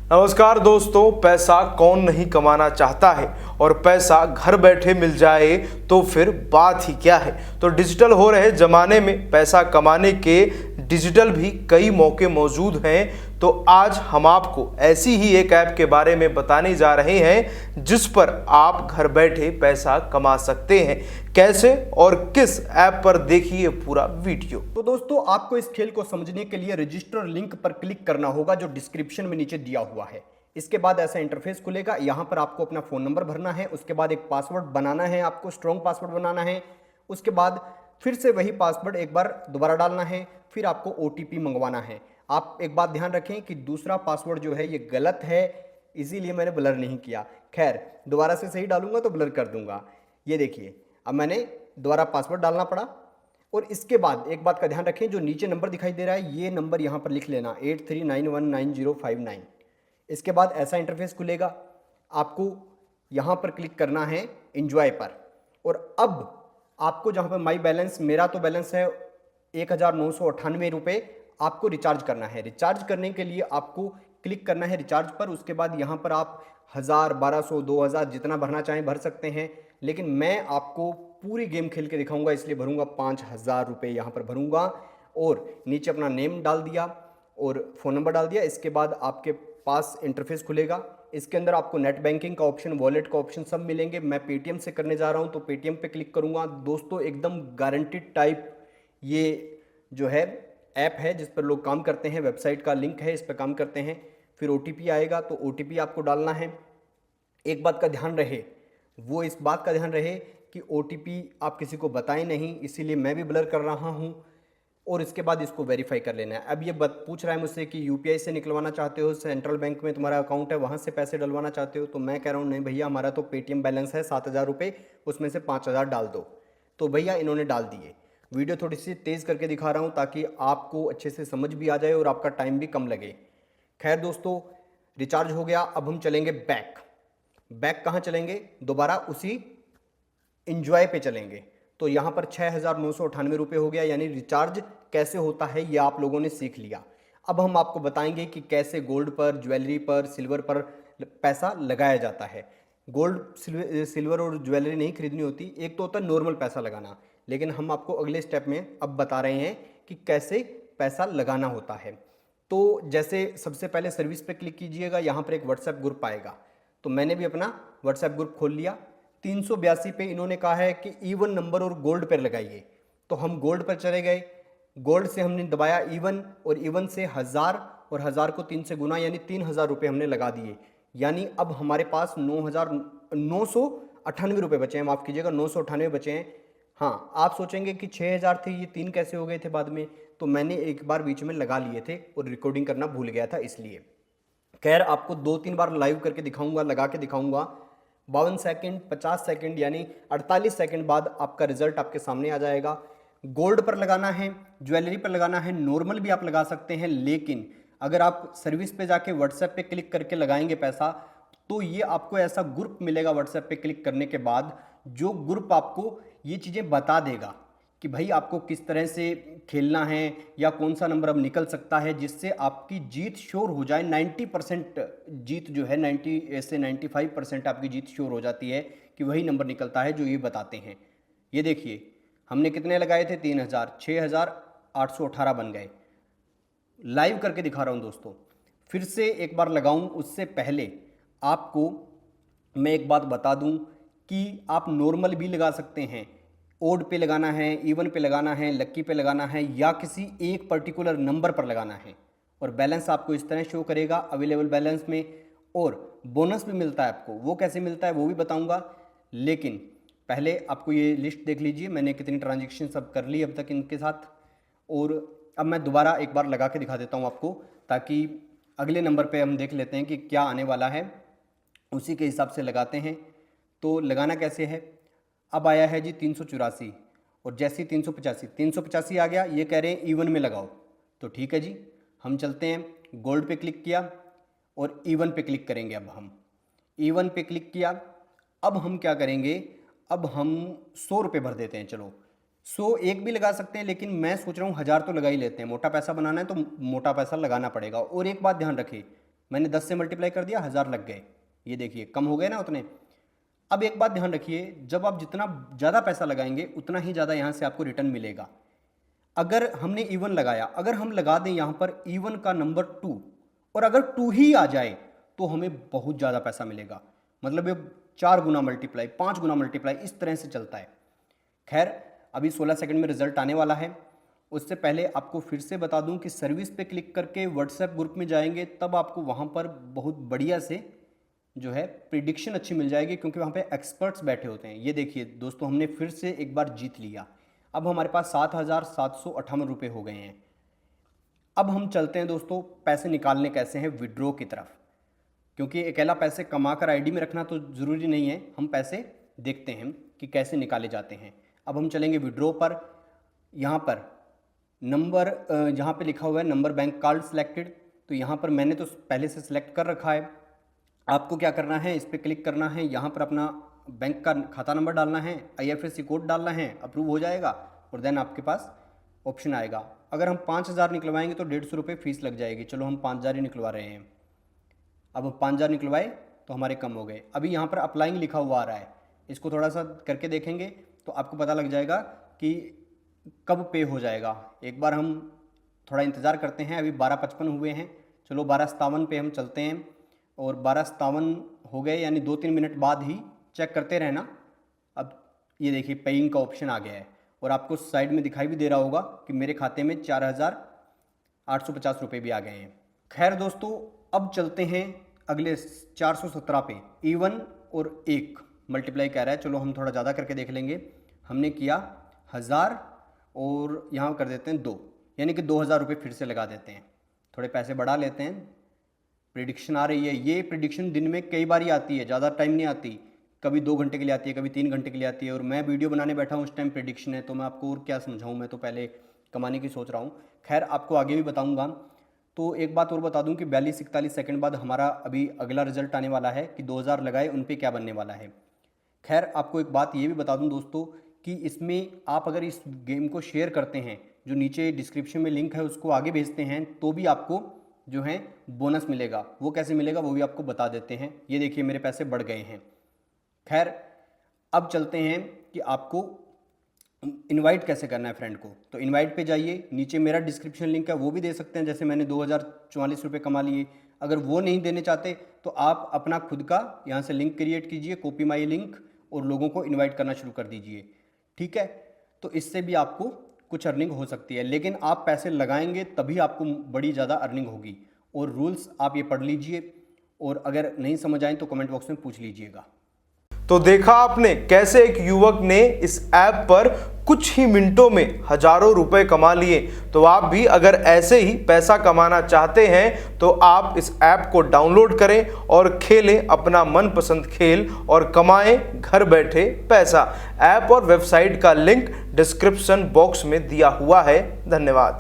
नमस्कार दोस्तों, पैसा कौन नहीं कमाना चाहता है और पैसा घर बैठे मिल जाए तो फिर बात ही क्या है। तो डिजिटल हो रहे ज़माने में पैसा कमाने के डिजिटल भी कई मौके मौजूद हैं। तो आज हम आपको ऐसी ही एक ऐप के बारे में बताने जा रहे हैं जिस पर आप घर बैठे पैसा कमा सकते हैं। कैसे और किस ऐप पर, देखिए पूरा वीडियो। तो दोस्तों, आपको इस खेल को समझने के लिए रजिस्टर लिंक पर क्लिक करना होगा जो डिस्क्रिप्शन में नीचे दिया हुआ है। इसके बाद ऐसा इंटरफेस खुलेगा। यहाँ पर आपको अपना फ़ोन नंबर भरना है, उसके बाद एक पासवर्ड बनाना है, आपको स्ट्रॉन्ग पासवर्ड बनाना है। उसके बाद फिर से वही पासवर्ड एक बार दोबारा डालना है, फिर आपको OTP मंगवाना है। आप एक बात ध्यान रखें कि दूसरा पासवर्ड जो है ये गलत है, इसीलिए मैंने ब्लर नहीं किया। खैर, दोबारा से सही डालूंगा तो ब्लर कर दूंगा। ये देखिए, अब मैंने दोबारा पासवर्ड डालना पड़ा। और इसके बाद एक बात का ध्यान रखें, जो नीचे नंबर दिखाई दे रहा है ये नंबर यहाँ पर लिख लेना 83919059। इसके बाद ऐसा इंटरफेस खुलेगा। आपको यहाँ पर क्लिक करना है एंजॉय पर। और अब आपको जहाँ पर माई बैलेंस, मेरा तो बैलेंस है 1998 रुपये, आपको रिचार्ज करना है। रिचार्ज करने के लिए आपको क्लिक करना है रिचार्ज पर। उसके बाद यहाँ पर आप 1000, 1200, 2000 जितना भरना चाहें भर सकते हैं, लेकिन मैं आपको पूरी गेम खेल के दिखाऊंगा, इसलिए भरूंगा 5000 रुपये यहाँ पर भरूंगा। और नीचे अपना नेम डाल दिया और फ़ोन नंबर डाल दिया। इसके बाद आपके पास इंटरफेस खुलेगा। इसके अंदर आपको नेट बैंकिंग का ऑप्शन, वॉलेट का ऑप्शन सब मिलेंगे। मैं पेटीएम से करने जा रहा हूँ तो पेटीएम पे क्लिक करूँगा। दोस्तों, एकदम गारंटीड टाइप ये जो है ऐप है जिस पर लोग काम करते हैं। वेबसाइट का लिंक है, इस पर काम करते हैं। फिर OTP आएगा तो OTP आपको डालना है। एक बात का ध्यान रहे, वो इस बात का ध्यान रहे कि OTP आप किसी को बताएं नहीं, इसीलिए मैं भी ब्लर कर रहा हूं। और इसके बाद इसको वेरीफाई कर लेना है। अब ये पूछ रहा है मुझसे कि UPI से निकलवाना चाहते हो, सेंट्रल बैंक में तुम्हारा अकाउंट है वहाँ से पैसे डलवाना चाहते हो, तो मैं कह रहा हूँ नहीं भैया, हमारा तो पेटीएम बैलेंस है 7000 रुपये, उसमें से 5000 डाल दो। तो भैया इन्होंने डाल दिए। वीडियो थोड़ी सी तेज़ करके दिखा रहा हूँ ताकि आपको अच्छे से समझ भी आ जाए और आपका टाइम भी कम लगे। खैर दोस्तों, रिचार्ज हो गया। अब हम चलेंगे बैक कहाँ चलेंगे, दोबारा उसी इंजॉय पे चलेंगे। तो यहाँ पर 6998 रुपये हो गया, यानी रिचार्ज कैसे होता है ये आप लोगों ने सीख लिया। अब हम आपको बताएंगे कि कैसे गोल्ड पर, ज्वेलरी पर, सिल्वर पर पैसा लगाया जाता है। गोल्ड, सिल्वर और ज्वेलरी नहीं खरीदनी होती। एक तो होता है नॉर्मल पैसा लगाना, लेकिन हम आपको अगले स्टेप में अब बता रहे हैं कि कैसे पैसा लगाना होता है। तो जैसे सबसे पहले सर्विस पे क्लिक कीजिएगा, यहाँ पर एक व्हाट्सएप ग्रुप आएगा। तो मैंने भी अपना व्हाट्सएप ग्रुप खोल लिया। 382 पे इन्होंने कहा है कि इवन नंबर और गोल्ड पर लगाइए, तो हम गोल्ड पर चले गए। गोल्ड से हमने दबाया इवन, और इवन से 1000, और 1000 को 3 से गुना, यानी 3000 रुपये हमने लगा दिए। यानी अब हमारे पास 9,998 रुपये बचे हैं, माफ़ कीजिएगा 998 बचे हैं। हाँ, आप सोचेंगे कि 6000 थे, ये 3 कैसे हो गए थे बाद में, तो मैंने एक बार बीच में लगा लिए थे और रिकॉर्डिंग करना भूल गया था इसलिए। खैर, आपको 2-3 बार लाइव करके दिखाऊंगा, लगा के दिखाऊंगा। 52 सेकंड, 50 सेकंड, यानी 48 सेकंड बाद आपका रिजल्ट आपके सामने आ जाएगा। गोल्ड पर लगाना है, ज्वेलरी पर लगाना है, नॉर्मल भी आप लगा सकते हैं, लेकिन अगर आप सर्विस पे जाके व्हाट्सएप पे क्लिक करके लगाएंगे पैसा, तो ये आपको ऐसा ग्रुप मिलेगा व्हाट्सएप पे क्लिक करने के बाद, जो ग्रुप आपको ये चीज़ें बता देगा कि भाई आपको किस तरह से खेलना है या कौन सा नंबर अब निकल सकता है जिससे आपकी जीत श्योर हो जाए। 90% जीत जो है, 90 से 95% आपकी जीत श्योर हो जाती है कि वही नंबर निकलता है जो ये बताते हैं। ये देखिए, हमने कितने लगाए थे, 3000, 6818 बन गए। लाइव करके दिखा रहा हूँ दोस्तों। फिर से एक बार लगाऊं उससे पहले आपको मैं एक बात बता दूं कि आप नॉर्मल भी लगा सकते हैं। ओड पे लगाना है, इवन पे लगाना है, लक्की पे लगाना है, या किसी एक पर्टिकुलर नंबर पर लगाना है, और बैलेंस आपको इस तरह शो करेगा अवेलेबल बैलेंस में। और बोनस भी मिलता है आपको, वो कैसे मिलता है वो भी बताऊंगा, लेकिन पहले आपको ये लिस्ट देख लीजिए मैंने कितनी ट्रांजेक्शन सब कर ली अब तक इनके साथ। और अब मैं दोबारा एक बार लगा के दिखा देता हूँ आपको, ताकि अगले नंबर पे हम देख लेते हैं कि क्या आने वाला है, उसी के हिसाब से लगाते हैं। तो लगाना कैसे है, अब आया है जी 384, और जैसे ही 385 आ गया, ये कह रहे हैं इवन में लगाओ। तो ठीक है जी, हम चलते हैं। गोल्ड पे क्लिक किया और इवन पे क्लिक करेंगे। अब हम इवन पे क्लिक किया। अब हम क्या करेंगे, अब हम 100 रुपये भर देते हैं। चलो 100 एक भी लगा सकते हैं, लेकिन मैं सोच रहा हूँ 1000 तो लगा ही लेते हैं। मोटा पैसा बनाना है तो मोटा पैसा लगाना पड़ेगा। और एक बात ध्यान रखें, मैंने 10 से मल्टीप्लाई कर दिया, 1000 लग गए। ये देखिए कम हो गए ना उतने। अब एक बात ध्यान रखिए, जब आप जितना ज़्यादा पैसा लगाएंगे उतना ही ज़्यादा यहाँ से आपको रिटर्न मिलेगा। अगर हमने इवन लगाया, अगर हम लगा दें यहाँ पर इवन का नंबर 2 और अगर 2 ही आ जाए तो हमें बहुत ज़्यादा पैसा मिलेगा। मतलब ये 4 गुना मल्टीप्लाई, 5 गुना मल्टीप्लाई, इस तरह से चलता है। खैर अभी 16 सेकंड में रिजल्ट आने वाला है। उससे पहले आपको फिर से बता दूं कि सर्विस पे क्लिक करके व्हाट्सएप ग्रुप में जाएंगे, तब आपको वहाँ पर बहुत बढ़िया से जो है प्रिडिक्शन अच्छी मिल जाएगी, क्योंकि वहाँ पे एक्सपर्ट्स बैठे होते हैं। ये देखिए दोस्तों, हमने फिर से एक बार जीत लिया। अब हमारे पास 7,758 रुपये हो गए हैं। अब हम चलते हैं दोस्तों, पैसे निकालने कैसे हैं विड्रॉ की तरफ, क्योंकि अकेला पैसे कमा कर आईडी में रखना तो ज़रूरी नहीं है। हम पैसे देखते हैं कि कैसे निकाले जाते हैं। अब हम चलेंगे विड्रॉ पर। यहाँ पर नंबर, जहाँ पे लिखा हुआ है नंबर बैंक कार्ड सिलेक्टेड, तो यहाँ पर मैंने तो पहले से सिलेक्ट कर रखा है। आपको क्या करना है, इस पर क्लिक करना है, यहाँ पर अपना बैंक का खाता नंबर डालना है, IFSC कोड डालना है, अप्रूव हो जाएगा और देन आपके पास ऑप्शन आएगा। अगर हम 5000 निकलवाएंगे तो 150 रुपये फीस लग जाएगी। चलो हम 5000 ही निकलवा रहे हैं। अब हम 5000 निकलवाए तो हमारे कम हो गए। अभी यहाँ पर अप्लाइंग लिखा हुआ आ रहा है, इसको थोड़ा सा करके देखेंगे तो आपको पता लग जाएगा कि कब पे हो जाएगा। एक बार हम थोड़ा इंतज़ार करते हैं। अभी 12:55 हुए हैं। चलो 12:57 पे हम चलते हैं और 12:57 हो गए, यानी 2-3 मिनट बाद ही चेक करते रहना। अब ये देखिए पेइंग का ऑप्शन आ गया है और आपको साइड में दिखाई भी दे रहा होगा कि मेरे खाते में 4,850 रुपये भी आ गए हैं। खैर दोस्तों, अब चलते हैं अगले 417 पे। इवन और 1 मल्टीप्लाई कह रहा है, चलो हम थोड़ा ज़्यादा करके देख लेंगे। हमने किया 1000 और यहाँ कर देते हैं 2, यानी कि 2000 रुपये फिर से लगा देते हैं। थोड़े पैसे बढ़ा लेते हैं। प्रिडिक्शन आ रही है। ये प्रिडिक्शन दिन में कई बार ही आती है, ज़्यादा टाइम नहीं आती। कभी 2 घंटे के लिए आती है, कभी 3 घंटे के लिए आती है। और मैं वीडियो बनाने बैठा हूँ उस टाइम प्रिडिक्शन है, तो मैं आपको और क्या समझाऊँ। मैं तो पहले कमाने की सोच रहा हूँ। खैर आपको आगे भी बताऊँगा। तो एक बात और बता दूं कि 42-41 सेकंड बाद हमारा अभी अगला रिजल्ट आने वाला है कि 2000 लगाए उन पे क्या बनने वाला है। खैर आपको एक बात ये भी बता दूं दोस्तों कि इसमें आप अगर इस गेम को शेयर करते हैं, जो नीचे डिस्क्रिप्शन में लिंक है उसको आगे भेजते हैं, तो भी आपको जो है बोनस मिलेगा। वो कैसे मिलेगा वो भी आपको बता देते हैं। ये देखिए मेरे पैसे बढ़ गए हैं। खैर अब चलते हैं कि आपको इनवाइट कैसे करना है फ्रेंड को। तो इनवाइट पे जाइए, नीचे मेरा डिस्क्रिप्शन लिंक है, वो भी दे सकते हैं। जैसे मैंने 2044 रुपये कमा लिए। अगर वो नहीं देने चाहते तो आप अपना खुद का यहाँ से लिंक क्रिएट कीजिए, कॉपी माई लिंक, और लोगों को इनवाइट करना शुरू कर दीजिए। ठीक है, तो इससे भी आपको कुछ अर्निंग हो सकती है, लेकिन आप पैसे लगाएंगे तभी आपको बड़ी ज़्यादा अर्निंग होगी। और रूल्स आप ये पढ़ लीजिए, और अगर नहीं समझ आए तो कमेंट बॉक्स में पूछ लीजिएगा। तो देखा आपने कैसे एक युवक ने इस ऐप पर कुछ ही मिनटों में हजारों रुपए कमा लिए। तो आप भी अगर ऐसे ही पैसा कमाना चाहते हैं तो आप इस ऐप को डाउनलोड करें और खेलें अपना मनपसंद खेल और कमाएं घर बैठे पैसा। ऐप और वेबसाइट का लिंक डिस्क्रिप्शन बॉक्स में दिया हुआ है। धन्यवाद।